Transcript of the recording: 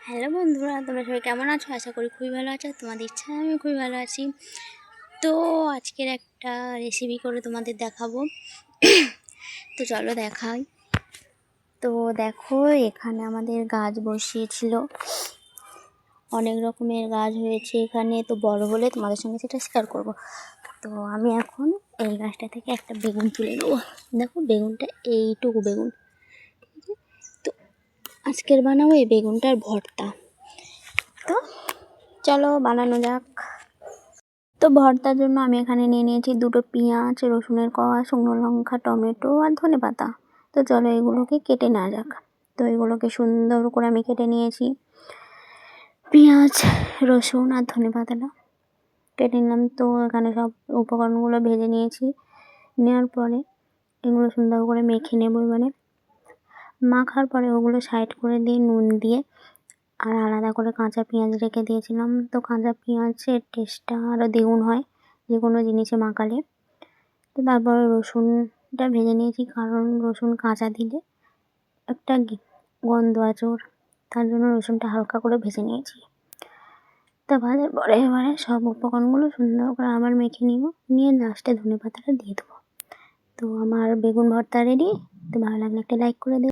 Hello বন্ধুরা, তোমরা সবাই কেমন আছো? আশা করি খুবই ভালো আছো। তোমাদের ইচ্ছা আমি খুবই ভালো আছি। তো আজকের একটা রেসিপি করে তোমাদের দেখাবো। তো চলো দেখাই। তো দেখো, এখানে আমাদের গাছ বসিয়েছিল, অনেক রকমের গাছ হয়েছে এখানে। তো বড় হলে তোমাদের সঙ্গে সেটা শেয়ার করব। তো আমি এখন এই গাছটা থেকে একটা বেগুন তুলে নেবো। দেখো বেগুনটা এইটুকু বেগুন। তো আজকের বানাবো এই বেগুনটার ভর্তা। তো চলো বানানো যাক। তো ভর্তার জন্য আমি এখানে নিয়ে নিয়েছি 2টো পেঁয়াজ, রসুনের কোয়া, শুকনো লঙ্কা, টমেটো আর ধনেপাতা। তো চলো এগুলোকে কেটে নেওয়া যাক। তো এগুলোকে সুন্দর করে আমি কেটে নিয়েছি। পেঁয়াজ, রসুন আর ধনেপাতাটা কেটে নিলাম। তো এখানে সব উপকরণগুলো ভেজে নিয়েছি। নেওয়ার পরে এগুলো সুন্দর করে মেখে নেব। এবারে মাখার পরে ওগুলো সাইড করে দিয়ে নুন দিয়ে আর আলাদা করে কাঁচা পেঁয়াজ রেখে দিয়েছিলাম। তো কাঁচা পেঁয়াজের টেস্টটা আরও দ্বিগুণ হয় যে কোনো জিনিসে মাখালে। তো তারপরে রসুনটা ভেজে নিয়েছি, কারণ রসুন কাঁচা দিলে একটা গন্ধ আছে ওর, তার জন্য রসুনটা হালকা করে ভেজে নিয়েছি। তো ভাজার পরে এবারে সব উপকরণগুলো সুন্দর করে আবার মেখে নিয়ে লাস্টে ধনেপাতাটা দিয়ে দেবো। তো আমার বেগুন ভর্তা রেডি। তো ভালো লাগলে একটা লাইক করে দেবো।